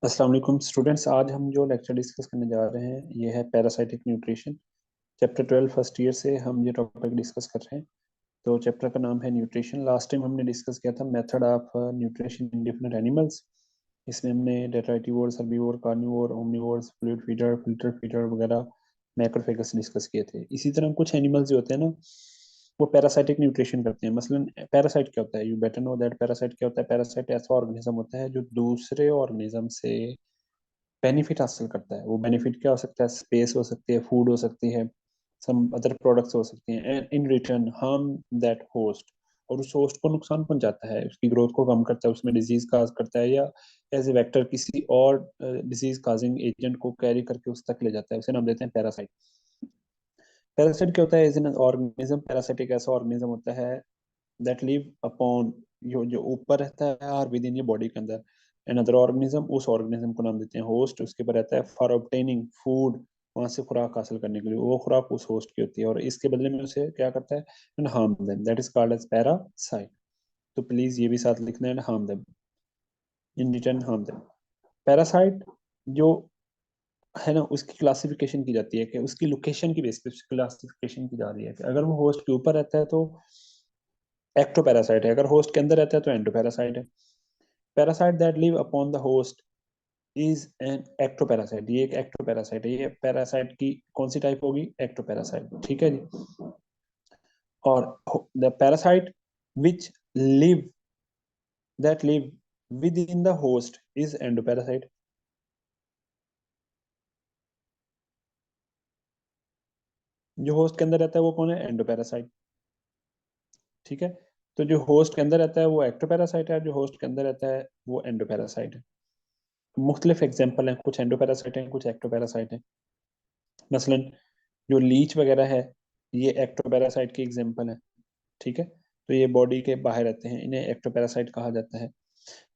अस्सलाम वालेकुम स्टूडेंट्स। आज हम जो लेक्चर डिस्कस करने जा रहे हैं ये है parasitic nutrition. Chapter 12 first year से हम ये टॉपिक डिस्कस कर रहे हैं। तो चैप्टर का नाम है न्यूट्रिशन। लास्ट टाइम हमने डिस्कस किया था method of nutrition in different animals. इसमें हमने detritivores, herbivore, carnivore, omnivores, fluid feeder, filter feeder वगैरह मैक्रोफेगस डिस्कस किए थे। इसी तरह कुछ एनिमल्स जो होते हैं ना, वो पैरासाइटिक न्यूट्रिशन करते हैं। मसलन पैरासाइट क्या होता है, you better know that parasite क्या होता है। पैरासाइट ऐसा ऑर्गेनिज्म होता है जो दूसरे ऑर्गेनिज्म से बेनिफिट हासिल करता है। वो बेनिफिट क्या हो सकता है, स्पेस हो सकती है, फूड हो सकती है, सम अदर प्रोडक्ट्स हो सकती हैं, and in return harm that host. और उस होस्ट को नुकसान पहुंचाता है, उसकी ग्रोथ को कम करता है, उसमें डिजीज काज करता है, या एज ए वेक्टर किसी और डिजीज काजिंग एजेंट को कैरी करके उस तक ले जाता है। उसे नाम देते हैं पैरासाइट। पैरासाइट क्या होता है, एज एन ऑर्गेनिज्म। पैरासाइटिक ऐसा ऑर्गेनिज्म होता है दैट लिव अपॉन, जो जो ऊपर रहता है और विद इन ये बॉडी के अंदर अनदर ऑर्गेनिज्म। उस ऑर्गेनिज्म को नाम देते हैं होस्ट। उसके ऊपर रहता है फॉर ऑब्टेनिंग फूड, वहां से खुराक हासिल करने के लिए। वो खुराक उस होस्ट की होती है और इसके बदले में उसे क्या करता है, and harm them, that is called as parasite. तो प्लीज ये भी साथ लिखना है, harm them, in return harm them. Parasite जो है ना, उसकी क्लासिफिकेशन की जाती है कि उसकी लोकेशन की बेस पे उसकी क्लासिफिकेशन की जा रही है कि अगर वो होस्ट के ऊपर रहता है तो एक्टोपैरासाइट है, अगर होस्ट के अंदर रहता है तो एंडोपैरासाइट है। Parasite that live upon the host is an ectoparasite. ये एक एक्टोपैरासाइट है। ये पैरासाइट की कौन सी टाइप होगी, एक्टोपैरासाइट। ठीक है जी। और the parasite which live that live with in the host is endoparasite. जो होस्ट के अंदर रहता है वो कौन है, एंडोपैरासाइट। ठीक है। तो जो होस्ट के अंदर रहता है वो एक्टोपैरासाइट है, जो होस्ट के अंदर रहता है वो एंडोपैरासाइट है। मुख्तलिफ एग्जाम्पल हैं, कुछ एंडोपैरासाइट हैं, कुछ एक्टोपैरासाइट हैं। मसलन जो लीच वगैरह है, ये एक्टोपैरासाइट की एग्जाम्पल है। ठीक है। तो ये बॉडी के बाहर रहते हैं, इन्हें एक्टोपैरासाइट कहा जाता है।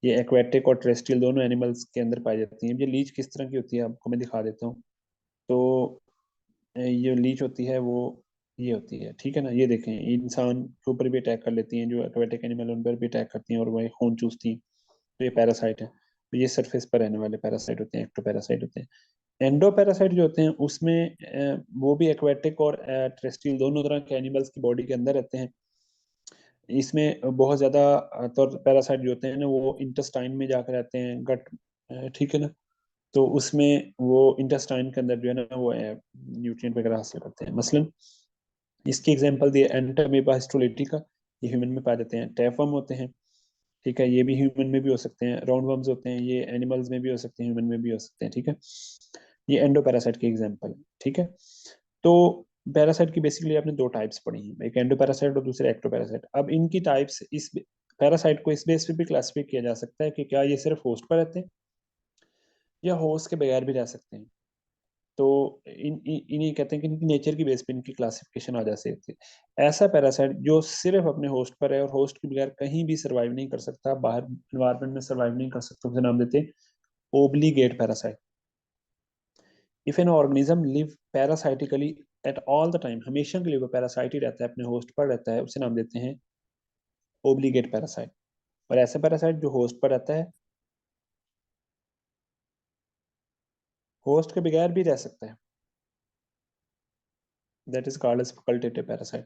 ये एक्वेटिक और टेरेस्ट्रियल दोनों एनिमल्स के अंदर पाई जाती हैं। ये लीच किस तरह की होती है आपको मैं दिखा देता हूँ। तो ये लीच होती है वो ये होती है, ठीक है ना। ये देखें, इंसान के ऊपर भी अटैक कर लेती हैं, जो एक्वेटिक एनिमल उन पर भी अटैक करती हैं और वही खून चूसती हैं। तो ये पैरासाइट है। तो ये सरफेस पर रहने वाले पैरासाइट होते हैं, एक्टोपैरासाइट होते हैं। एंडोपैरासाइट जो होते हैं उसमें वो भी एक्वेटिक और टेरेस्ट्रियल दोनों तरह के एनिमल्स की बॉडी के अंदर रहते हैं। इसमें बहुत ज्यादा तो पैरासाइट जो होते हैं ना वो इंटेस्टाइन में जाकर रहते हैं, गट, ठीक है ना। तो उसमें वो इंटेस्टाइन के अंदर जो है ना वो न्यूट्रिएंट वगैरह हासिल करते हैं। मसलन इसकी एग्जांपल दिए एंटरमीबा हिस्टोलिटिका, ये ह्यूमन में पाए जाते हैं। टैपवर्म होते हैं, ठीक है, ये भी ह्यूमन में भी हो सकते हैं। राउंड वर्म्स होते हैं, ये एनिमल्स में भी हो सकते हैं, ह्यूमन में भी हो सकते हैं। ठीक है। ये एंडोपैरासाइट की एग्जांपल है। ठीक है। तो पैरासाइट की बेसिकली आपने दो टाइप्स पढ़ी हैं, एक एंडोपैरासाइट और दूसरे एक्टोपैरासाइट। अब इनकी टाइप्स, इस पैरासाइट को इस बेस पे भी क्लासिफाई किया जा सकता है कि क्या ये सिर्फ होस्ट पर रहते हैं या होस्ट के बगैर भी रह सकते हैं। तो इन्हीं कहते हैं कि इनकी नेचर की बेस पे इनकी क्लासिफिकेशन आ जा सकती है। ऐसा पैरासाइट जो सिर्फ अपने होस्ट पर है और होस्ट के बगैर कहीं भी सर्वाइव नहीं कर सकता, बाहर एनवायरमेंट में सर्वाइव नहीं कर सकता, उसे नाम देते हैं obligate parasite. If an organism live parasitically at all the time, हमेशा के लिए वो पैरासाइट ही रहता है, अपने होस्ट पर रहता है, उसे नाम देते हैं ओब्लीगेट पैरासाइट। और ऐसा पैरासाइट जो होस्ट पर रहता है, होस्ट के बगैर भी रह सकता है, that is called as facultative parasite.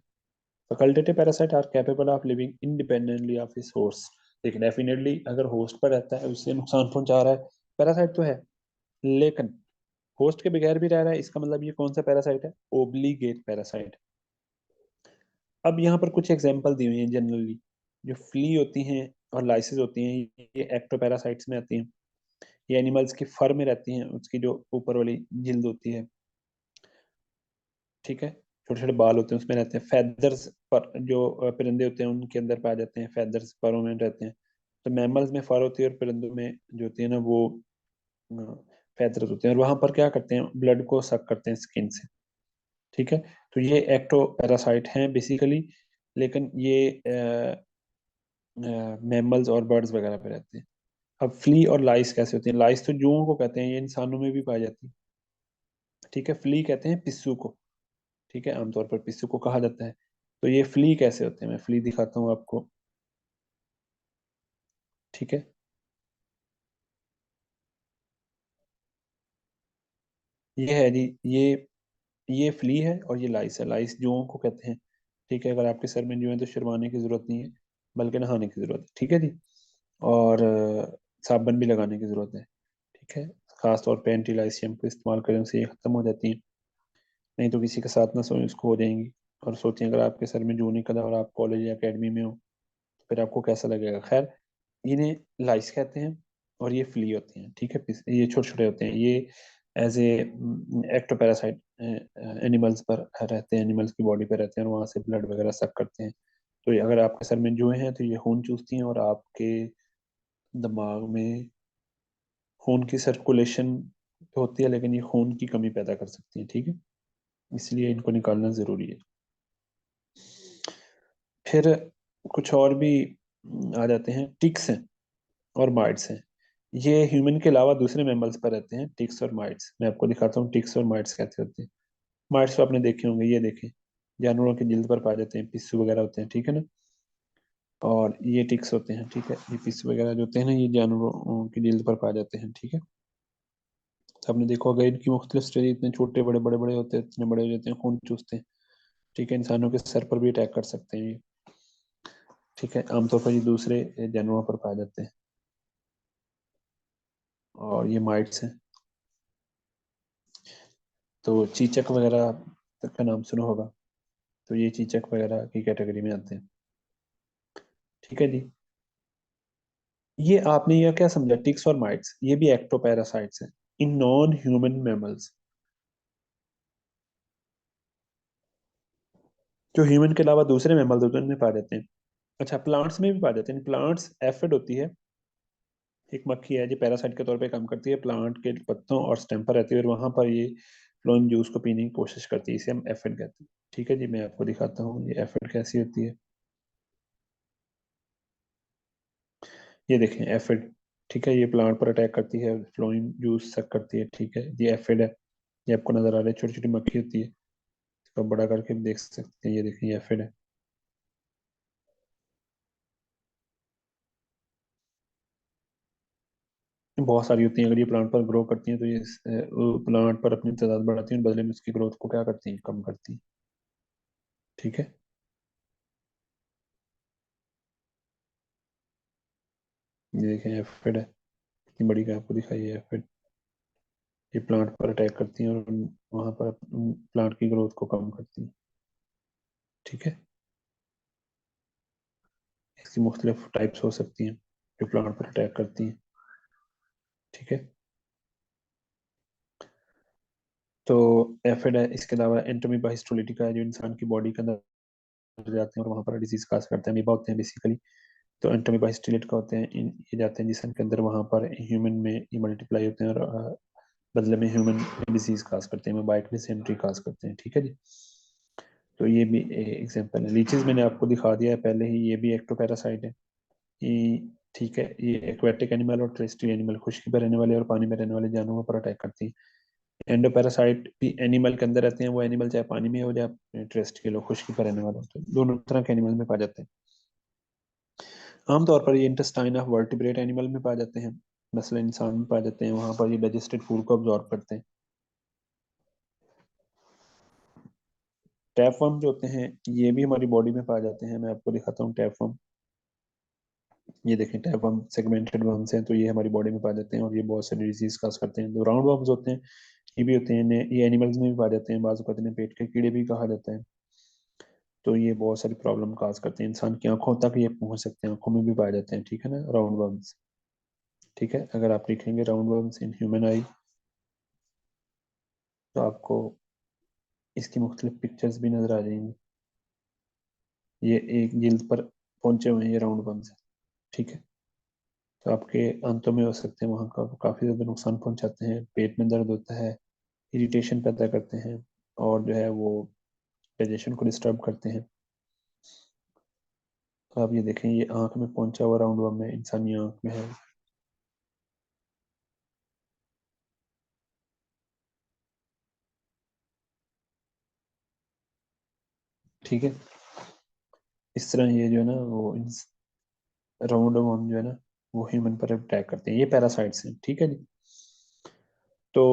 Facultative parasite are capable of living independently of his host. देखिए डेफिनेटली अगर होस्ट पर रहता है उससे नुकसान पहुंचा रहा है, पैरासाइट तो है, लेकिन होस्ट के बगैर भी रह रहा है, इसका मतलब ये कौन सा पैरासाइट है, ओब्लीगेट पैरासाइट। अब यहाँ पर कुछ एग्जांपल दी हुई हैं जनरली। जो फ्ली होती हैं और लाइसिस होती हैं, ये एक्टोपैरासाइट्स में आती हैं। ये एनिमल्स की फर में रहती हैं, उसकी जो ऊपर वाली जिल्द होती है, ठीक है, छोटे छोटे बाल होते हैं उसमें रहते हैं। फेदर्स पर जो परिंदे होते हैं उनके अंदर पाए जाते हैं, फेदर्स परों में रहते हैं। तो मैमल्स में फर होती है और परिंदों में जो होती है ना वो फेदर्स होते हैं, और वहां पर क्या करते हैं, ब्लड को सक करते हैं स्किन से। ठीक है। तो ये एक्टो पैरासाइट हैं बेसिकली, लेकिन ये मैमल्स और बर्ड्स वगैरह पे रहते हैं। अब फ्ली और लाइस कैसे होती हैं, लाइस तो जूओं को कहते हैं, ये इंसानों में भी पाई जाती है। ठीक है। फ्ली कहते हैं पिस्सू को, ठीक है, आमतौर पर पिस्सू को कहा जाता है। तो ये फ्ली कैसे होते हैं, मैं फ्ली दिखाता हूँ आपको। ठीक है। ये है जी, ये फ्ली है और ये लाइस है। लाइस जुओं को कहते हैं। ठीक है, अगर आपके सर में जुए हैं तो शर्माने की जरूरत नहीं है, बल्कि नहाने की जरूरत है। ठीक है जी। और साबुन भी लगाने की जरूरत है। ठीक है, खास तौर पे एंटी लाइस शैम्पू इस्तेमाल करें, उनसे ये खत्म हो जाती है। नहीं तो किसी के साथ ना सोए, उसको हो जाएंगी। और सोचें अगर आपके सर में जू निकला और आप कॉलेज या अकेडमी में हो, तो फिर आपको कैसा लगेगा। खैर, इन्हें लाइस कहते हैं और ये फ्ली होते हैं। ठीक है, ये छोटे छोटे होते हैं। ये एज ए एक्टोपैरासाइट एनिमल्स पर रहते हैं, एनिमल्स की बॉडी पर रहते हैं और वहां से ब्लड वगैरह सक करते हैं। तो ये अगर आपके सर में जुए हैं तो ये खून चूसती हैं और आपके दिमाग में खून की सर्कुलेशन होती है, लेकिन ये खून की कमी पैदा कर सकती है। ठीक है, इसलिए इनको निकालना जरूरी है। फिर कुछ और भी आ जाते हैं, टिक्स हैं और माइट्स हैं। ये ह्यूमन के अलावा दूसरे मैमल्स पर रहते हैं, टिक्स और माइट्स। मैं आपको दिखाता हूँ टिक्स और माइट्स कैसे होते हैं। माइट्स तो आपने देखे होंगे, ये देखें, जानवरों की जिल्द पर पाए जाते हैं, पिस्सू वगैरह होते हैं। ठीक है ना। और ये टिक्स होते हैं। ठीक है, ये पिस्सू वगैरह जो होते हैं ना, ये जानवरों की जिल्द पर पाए जाते हैं। ठीक है, तो आपने देखा होगा इनकी मुख्तलिफ स्टेज, इतने छोटे बड़े बड़े बड़े होते हैं, इतने बड़े हो जाते हैं, खून चूसते हैं। ठीक है, इंसानों के सर पर भी अटैक कर सकते हैं ये। ठीक है, आमतौर पर ये दूसरे जानवरों पर पाए जाते हैं। और ये माइट्स हैं। तो चीचक वगैरह तक का नाम सुना होगा, तो ये चीचक वगैरह की कैटेगरी में आते हैं। ठीक है जी। ये आपने ये क्या समझा, टिक्स और माइट्स ये भी एक्टोपैरासाइट्स हैं इन नॉन ह्यूमन मैमल्स, जो ह्यूमन के अलावा दूसरे मैमल्स होते हैं उनमें पाए जाते हैं। अच्छा, प्लांट्स में भी पाए जाते हैं। प्लांट्स एफिड होती है, एक मक्खी है जो पैरासाइट के तौर पे काम करती है, प्लांट के पत्तों और स्टेम पर रहती है और वहां पर ये फ्लोएम जूस को पीने की कोशिश करती है, इसे हम एफिड कहते हैं। ठीक है जी, मैं आपको दिखाता हूँ ये एफिड कैसी होती है। ये देखें एफिड। ठीक है, ये प्लांट पर अटैक करती है, फ्लोएम जूस सक करती है। ठीक है, ये एफिड है। ये आपको नजर आ रहा है, छोटी छोटी मक्खी होती है, इसको बड़ा करके भी देख सकते हैं। ये देखें, ये एफिड है। बहुत सारी होती हैं। अगर ये प्लांट पर ग्रो करती हैं तो ये प्लांट पर अपनी तादाद बढ़ाती हैं, बदले में उसकी ग्रोथ को क्या करती हैं, कम करती हैं। ठीक है, ये देखें एफिड है, कितनी बड़ी का आपको दिखाई है एफिड। ये प्लांट पर अटैक करती हैं और वहां पर प्लांट की ग्रोथ को कम करती हैं। ठीक है, इसकी मुख्तलिफ टाइप्स हो सकती हैं जो प्लांट पर अटैक करती हैं। ठीक है, तो एफिड है। इसके अलावा एंटोमीबा हिस्टोलिटिका है, जो इंसान की बॉडी के अंदर जाते हैं और वहां पर डिजीज काज करते हैं। अमीबा होते हैं बेसिकली। तो एंटोमीबा हिस्टोलिटिका होते हैं, ये जाते हैं जिसम के अंदर, वहां पर ह्यूमन में ये मल्टीप्लाई होते हैं और बदले में ह्यूमन डिजीज काज करते हैं, मोबाइक डिसेंट्री काज करते हैं। ठीक है जी। तो ये भी एग्जांपल है। लीचेस मैंने आपको दिखा दिया है पहले ही, ये भी एक्टोपैरासाइट है। ये ठीक है, ये एक्वेटिक एनिमल और टेरेस्ट्रियल एनिमल, खुश्की पर रहने वाले और पानी में रहने वाले जानवरों पर अटैक करती है। एंडोपैरासाइट भी एनिमल के अंदर रहते हैं, वो एनिमल चाहे पानी में हो या टेरेस्ट्रियल हो, खुश्की पर रहने वाले होते हैं, दोनों तरह के एनिमल में पाए जाते हैं। आमतौर पर ये इंटेस्टाइन ऑफ वर्टिब्रेट एनिमल में पाए जाते हैं, मसलन इंसान में पाए जाते हैं, वहां पर ये डाइजेस्टेड फूड को अब्जॉर्ब करते हैं। टैपवर्म जो होते हैं ये भी हमारी बॉडी में पाए जाते हैं, मैं आपको दिखाता हूँ टैपवर्म। ये देखें, टैपवर्म सेगमेंटेड वर्म्स हैं, तो ये हमारी बॉडी में पाए जाते हैं और ये बहुत सारी डिजीज काज करते हैं। जो राउंड वर्म्स होते हैं ये भी होते हैं, ये एनिमल्स में भी पाए जाते हैं, बाजू कहते हैं पेट के कीड़े भी कहा जाता है। तो ये बहुत सारी प्रॉब्लम काज करते हैं, इंसान की आंखों तक ये पहुंच सकते हैं, आंखों में भी पाए जाते हैं। ठीक है ना, राउंड वर्म्स। ठीक है, अगर आप लिखेंगे राउंड वर्म्स इन ह्यूमन आई, तो आपको इसकी मुख्तलिफ पिक्चर्स भी नजर आ जाएंगी। ये एक जिल्द पर पहुंचे हुए हैं, ये राउंड वर्म्स है। ठीक है, तो आपके आंतों में हो सकते हैं, वहाँ का काफ़ी ज़्यादा नुकसान पहुंचाते हैं, पेट में दर्द होता है, इरिटेशन पैदा करते हैं और जो है वो डाइजेशन को डिस्टर्ब करते हैं। तो आप ये देखें, ये आंख में पहुंचा हुआ राउंड वर्म है, इंसानी आंख में है। ठीक है, इस तरह ये जो है ना वो राउंड वर्म जो है ना वो ह्यूमन पर अटैक करते हैं, ये पैरासाइट्स हैं। ठीक है जी। तो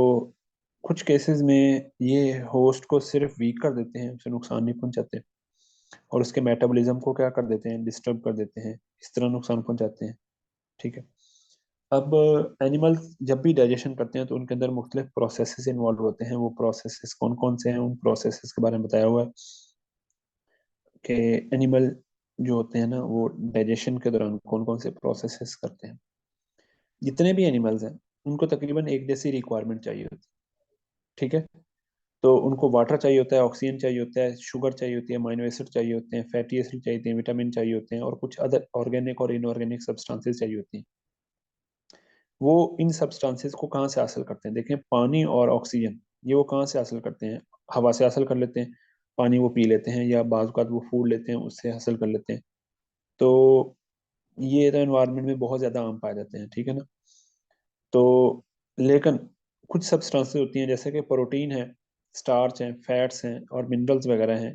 कुछ केसेस में ये होस्ट को सिर्फ वीक कर देते हैं, उसे नुकसान नहीं पहुंचाते, और उसके मेटाबॉलिज्म को क्या कर देते हैं, डिस्टर्ब कर देते हैं, इस तरह नुकसान पहुंचाते हैं। ठीक है। अब एनिमल्स जब भी डाइजेशन करते हैं तो उनके अंदर मुख्तलिफ प्रोसेसेस इन्वॉल्व होते हैं। वो प्रोसेसेस कौन कौन से हैं, उन प्रोसेसेस के बारे में बताया हुआ है कि एनिमल जो होते हैं ना, वो डाइजेशन के दौरान कौन कौन से प्रोसेसेस करते हैं। जितने भी एनिमल्स हैं उनको तकरीबन एक जैसी रिक्वायरमेंट चाहिए होती है। ठीक है। तो उनको वाटर चाहिए होता है, ऑक्सीजन चाहिए होता है, शुगर चाहिए होती है, अमीनो एसिड चाहिए होते हैं, फैटी एसिड चाहिए होते हैं, विटामिन चाहिए होते हैं, और कुछ अदर ऑर्गेनिक और इनऑर्गेनिक सब्सटेंसेस चाहिए होती हैं। वो इन सब्सटेंसेस को कहाँ से हासिल करते हैं? देखें, पानी और ऑक्सीजन ये वो कहाँ से हासिल करते हैं? हवा से हासिल कर लेते हैं, पानी वो पी लेते हैं, या बाज़ औक़ात वो फूड लेते हैं, उससे हासिल कर लेते हैं। तो ये तो एनवायरनमेंट में बहुत ज़्यादा आम पाए जाते हैं। ठीक है ना। तो लेकिन कुछ सब्सटेंसेस होती हैं जैसे कि प्रोटीन है, स्टार्च हैं, फैट्स हैं और मिनरल्स वगैरह हैं।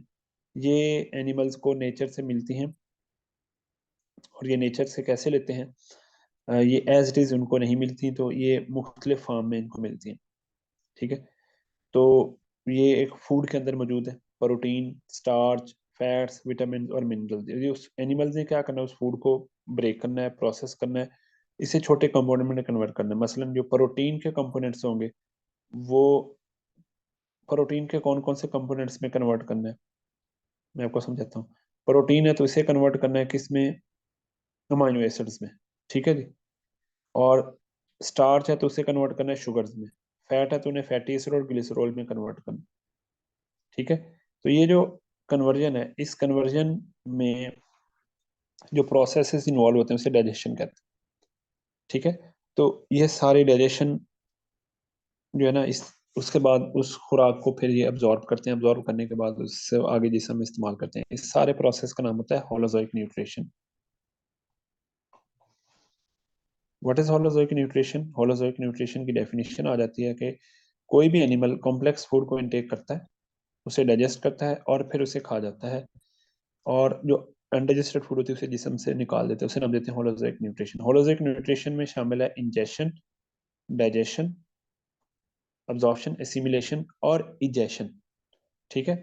ये एनिमल्स को नेचर से मिलती हैं, और ये नेचर से कैसे लेते हैं? ये एज इट इज़ उनको नहीं मिलती, तो ये मुख्तलिफ फार्म में इनको मिलती हैं। ठीक है। तो ये एक फूड के अंदर मौजूद है, प्रोटीन, स्टार्च, फैट्स, विटामिन और मिनरल्स। ये उस एनिमल्स ने क्या करना है, उस फूड को ब्रेक करना है, प्रोसेस करना है, इसे छोटे कंपोनेंट में कन्वर्ट करना है। मसलन जो प्रोटीन के कंपोनेंट्स होंगे, वो प्रोटीन के कौन कौन से कंपोनेंट्स में कन्वर्ट करना है, मैं आपको समझाता हूँ। प्रोटीन है तो इसे कन्वर्ट करना है किस में? अमाइनो एसिड्स में। ठीक है जी। और स्टार्च है तो उसे कन्वर्ट करना है शुगर्स में। फैट है तो उन्हें फैटी एसिड और ग्लिसरॉल में कन्वर्ट करना है। ठीक है। तो ये जो कन्वर्जन है, इस कन्वर्जन में जो प्रोसेसेस इन्वॉल्व होते हैं उसे डाइजेशन कहते हैं। ठीक है। तो ये सारे डाइजेशन जो है ना, इस उसके बाद उस खुराक को फिर ये अब्जॉर्ब करते हैं, अब्जॉर्ब करने के बाद उससे आगे जिसम इस्तेमाल करते हैं। इस सारे प्रोसेस का नाम होता है holozoic nutrition. What is holozoic nutrition? Holozoic nutrition की डेफिनेशन आ जाती है कि कोई भी एनिमल कॉम्प्लेक्स फूड को इनटेक करता है, उसे डाइजेस्ट करता है और फिर उसे खा जाता है, और जो अनडाइजेस्टेड फूड होती है उसे जिस्म से निकाल देते हैं, उसे नाम देते हैं होलोजोइक न्यूट्रिशन। होलोजोइक न्यूट्रिशन में शामिल है इंजेशन, डाइजेशन, अब्जॉर्प्शन, एसिमिलेशन और इजेशन। ठीक है।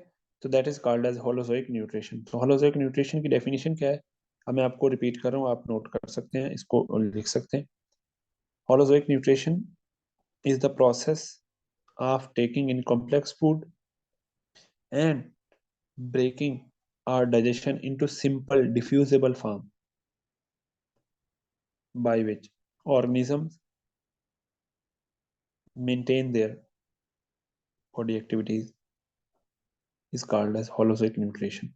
तो that is called as holozoic nutrition. तो होलोजोइक न्यूट्रिशन की डेफिनेशन क्या है? अब मैं आपको रिपीट कर रहा हूँ, आप नोट कर सकते हैं, इसको लिख सकते हैं। Holozoic nutrition is the process of taking in complex food and breaking our digestion into simple diffusible form by which organisms maintain their body activities is called as holozoic nutrition.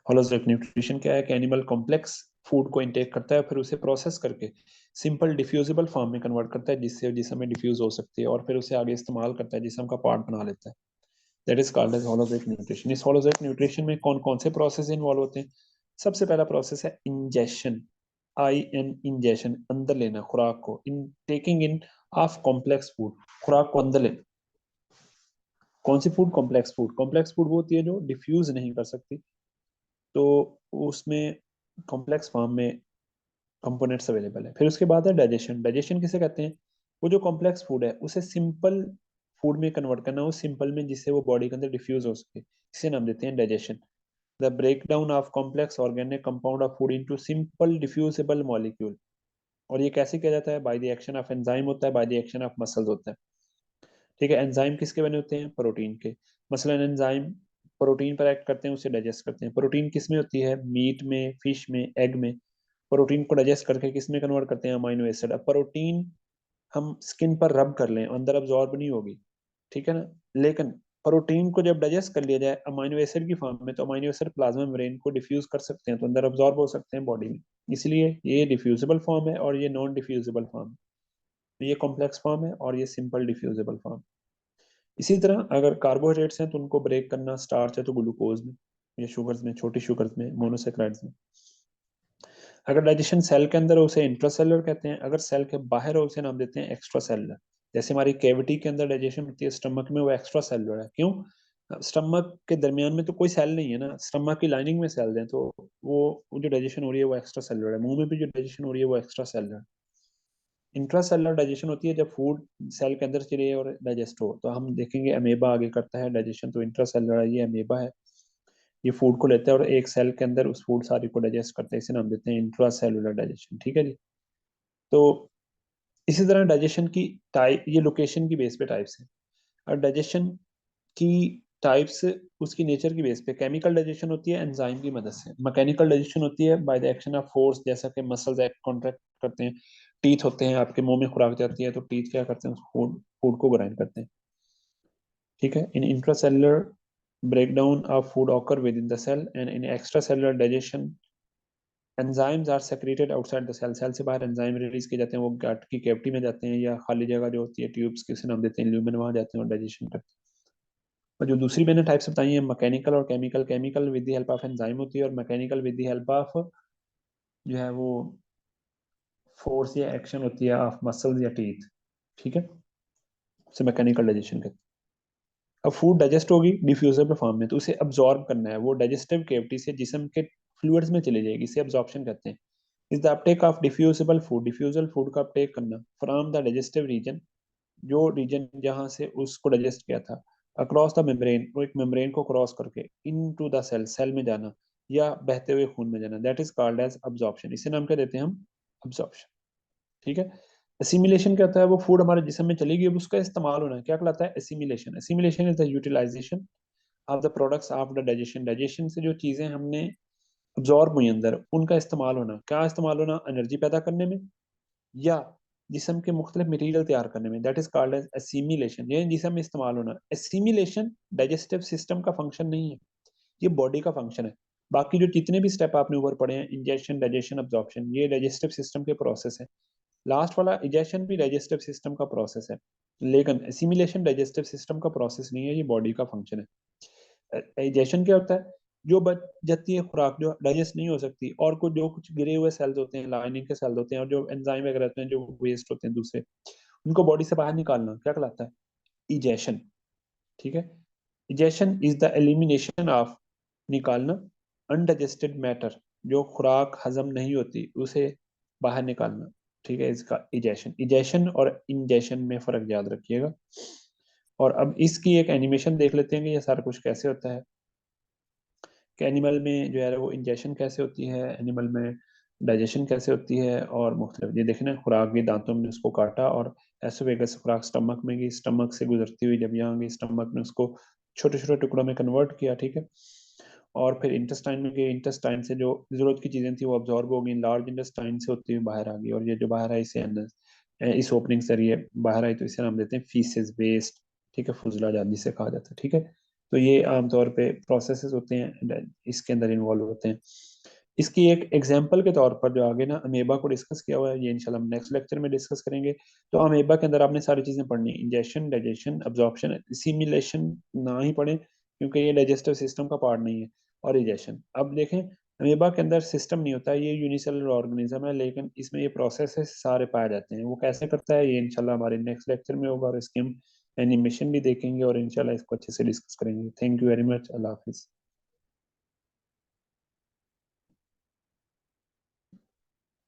holozoic nutrition क्या है कि animal complex food को intake करता है, फिर उसे process करके simple diffusible form में कन्वर्ट करता है, जिससे जिसम में डिफ्यूज हो सकती है, और फिर उसे आगे इस्तेमाल करता है, जिसम का पार्ट बना लेता है। That is called as holozoic nutrition. इस होलोजोइक न्यूट्रिशन में कौन कौन से प्रोसेस इन्वॉल्व होते हैं? सबसे पहला प्रोसेस है इंजेशन। इंजेशन, अंदर लेना खुराक को। In taking in of complex food, खुराक को अंदर लेना। कौन सी food? Complex food. Complex food वो होती है जो डिफ्यूज नहीं कर सकती, तो उसमें कॉम्प्लेक्स फॉर्म में कंपोनेंट्स अवेलेबल है। फिर उसके बाद है डाइजेशन। डाइजेशन किसे कहते हैं? वो जो कॉम्प्लेक्स फूड है उसे सिंपल फूड में कन्वर्ट करना, वो सिंपल में जिससे वो बॉडी के अंदर डिफ्यूज हो सके, इसे नाम देते हैं digestion. The breakdown of complex organic compound of food into simple diffusible molecule. और ये कैसे किया जाता है? By the action of enzyme होता है, by the action of muscles होता है। ठीक है। एंजाइम किसके बने होते हैं? प्रोटीन के। मसलन एंजाइम प्रोटीन पर एक्ट करते हैं, उसे डाइजेस्ट करते हैं। प्रोटीन किस में होती है? मीट में, फिश में, एग में। प्रोटीन को डाइजेस्ट करके किस में कन्वर्ट करते हैं? Amino acid. अब प्रोटीन हम स्किन पर रब कर लें, अंदर अब्जॉर्ब नहीं होगी, ठीक है ना। लेकिन प्रोटीन को जब डाइजेस्ट कर लिया जाए अमाइनो एसिड की फॉर्म में, तो अमाइनो एसिड प्लाज्मा मेम्ब्रेन को डिफ्यूज कर सकते हैं, तो अंदर अब्जॉर्ब हो सकते हैं बॉडी में। इसलिए ये डिफ्यूजिबल फॉर्म है और ये नॉन डिफ्यूजिबल फॉर्म है। ये कॉम्प्लेक्स फॉर्म है और ये सिंपल डिफ्यूजिबल फॉर्म। इसी तरह अगर कार्बोहाइड्रेट्स हैं तो उनको ब्रेक करना, स्टार्च है तो ग्लूकोज में या शुगर्स में, छोटी शुगर्स में, मोनोसेक्राइड्स में। अगर डाइजेशन सेल के अंदर हो उसे इंट्रासेलुलर कहते हैं, अगर सेल के बाहर हो उसे नाम देते हैं एक्स्ट्रा सेलुलर। जैसे हमारी कैविटी के अंदर डाइजेशन होती है स्टमक में, वो एक्स्ट्रा सेलुलर है। क्यों? स्टमक के दरमियान में तो कोई सेल नहीं है ना, स्टमक की लाइनिंग में सेल हैं, तो वो जो डाइजेशन हो रही है वो एक्स्ट्रा सेलुलर है। मुंह में भी जो डाइजेशन हो रही है वो एक्स्ट्रा सेलुलर है। इंट्रासेलुलर डाइजेशन होती है जब फूड सेल के अंदर चले और डाइजेस्ट हो, तो हम देखेंगे अमेबा आगे करता है डाइजेशन, तो इंट्रासेलुलर ये अमेबा है, ये फूड को लेता है और एक सेल के अंदर उस फूड सारी को डाइजेस्ट करता है, इसे नाम देते हैं इंट्रासेलुलर डाइजेशन, ठीक है जी। तो इसी तरह डाइजेशन की टाइप, ये लोकेशन की बेस पे टाइप्स है, और डाइजेशन की टाइप्स उसकी नेचर की बेस पे, केमिकल डाइजेशन होती है एंजाइम की मदद से, मैकेनिकल डाइजेशन होती है by the action of force, जैसा कि मसल्स एक्ट कॉन्ट्रैक्ट करते हैं, टीथ होते हैं, आपके मुंह में खुराक जाती है तो टीथ क्या करते हैं, फूड फूड को ग्राइंड करते हैं, ठीक है। In intracellular breakdown of food occur within the cell, and in extracellular digestion enzymes are secreted outside the cell, cell से बाहर एंजाइम रिलीज किए जाते हैं, वो गट की कैविटी में जाते हैं या खाली जगह जो होती है ट्यूब्स की, उसे नाम देते हैं ल्यूमेन, वहां जाते हैं और डाइजेशन करते हैं। और जो दूसरी मैंने टाइप्स बताई है मैकेनिकल और chemical, chemical with the help of enzyme होती है और mechanical with the help of जो है वो फोर्स या एक्शन होती है ऑफ मसल्स या टीथ, ठीक है, उसे मैकेनिकल डाइजेशन कहते हैं। अब फूड डाइजेस्ट होगी डिफ्यूजेबल फॉर्म में, तो उसे अब्जॉर्ब करना है, वो डाइजेस्टिव कैविटी से जिस्म के फ्लूइड्स में चली जाएगी, इसे अब्जॉर्प्शन कहते हैं। Is the Uptake of diffusible food, defusal food का अपटेक करना फ्रॉम द डाइजेस्टिव रीजन, जो रीजन जहां से उसको डाइजेस्ट किया था, अक्रॉस द मेम्ब्रेन, वो एक मेम्ब्रेन को क्रॉस करके इनटू द सेल, सेल में जाना या बहते हुए खून में जाना, that is called as absorption, इसे नाम क्या देते हैं हम, अब्जॉर्प्शन, ठीक है। एसिमिलेशन क्या होता है, वो फूड हमारे जिस्म में चली गई, अब उसका इस्तेमाल होना है, क्या कहलाता है, assimilation, assimilation is the utilization of the products of the digestion, digestion से जो चीजें हमने अब्जॉर्ब हुई अंदर उनका इस्तेमाल होना, क्या इस्तेमाल होना, एनर्जी पैदा करने में या जिसम के मुख्तलिफ मटीरियल तैयार करने में, that is called as assimilation, ये जिसम में इस्तेमाल होना। एसिमिलेशन डाइजेस्टिव सिस्टम का फंक्शन नहीं है, ये बॉडी का फंक्शन है। बाकी जो जितने भी स्टेप आपने ऊपर पढ़े हैं, इंजेक्शन, डाइजेशन, अब्जॉर्प्शन, ये डाइजेस्टिव सिस्टम के प्रोसेस है। लास्ट वाला इजेशन भी डाइजेस्टिव सिस्टम का प्रोसेस है, लेकिन एसिमिलेशन डाइजेस्टिव सिस्टम का प्रोसेस नहीं है, ये बॉडी का फंक्शन है। डाइजेशन क्या होता है, जो बच जाती है खुराक जो डाइजेस्ट नहीं हो सकती, और कुछ जो कुछ गिरे हुए सेल्स होते हैं, लाइनिंग के सेल्स होते हैं, और जो एंजाइम वगैरह होते हैं जो वेस्ट होते हैं दूसरे, उनको बॉडी से बाहर निकालना क्या कहलाता है, इजेशन, ठीक है। Egestion is the elimination of, निकालना, अनडाइजेस्टेड मैटर, जो खुराक हजम नहीं होती उसे बाहर निकालना, ठीक है, इसका इजेशन। इजेशन और इंजेशन में फर्क याद रखिएगा। और अब इसकी एक एनिमेशन देख लेते हैं कि ये सारा कुछ कैसे होता है, कि एनिमल में जो है वो इंजेक्शन कैसे होती है, एनिमल में डाइजेशन कैसे होती है, और मुख्तलिफ, ये देखें ना, खुराक भी दांतों में उसको काटा और एसोफेगस खुराक स्टमक में गई, स्टमक से गुजरती हुई जब यहाँ गई, स्टमक ने उसको छोटे छोटे टुकड़ों में कन्वर्ट किया, ठीक है, और फिर इंटेस्टाइन में गई, इंटेस्टाइन से जो जरूरत की चीजें थी वो अब्जॉर्ब हो गई, लार्ज इंटेस्टाइन से होती हुई बाहर आ गई, और ये जो बाहर आई इसे इस ओपनिंग से ये बाहर आई, तो इसे नाम देते हैं फीसेस, वेस्ट, ठीक है, फुजला जात जिसे कहा जाता है, ठीक है। तो ये आमतौर पे प्रोसेसेस होते हैं इसके अंदर इन्वॉल्व होते हैं। इसकी एक एग्जांपल के तौर पर जो आगे ना अमेबा को डिस्कस किया हुआ है, ये इंशाल्लाह हम नेक्स्ट लेक्चर में डिस्कस करेंगे। तो अमेबा के अंदर आपने सारी चीजें पढ़नी, इंजेक्शन, डाइजेशन, अब्जॉर्प्शन, सिमिलेशन ना ही पढ़ें क्योंकि ये डाइजेस्टिव सिस्टम का पार्ट नहीं है, और इजेशन। अब देखें अमीबा के अंदर सिस्टम नहीं होता, ये यूनिसेलुलर ऑर्गेनिज्म है, लेकिन इसमें ये प्रोसेसेस सारे पाए जाते हैं, वो कैसे करता है ये इंशाल्लाह हमारे नेक्स्ट लेक्चर में होगा, और इसके हम एनिमेशन भी देखेंगे और इंशाल्लाह इसको अच्छे से डिस्कस करेंगे। Thank you very much, Allah Hafiz.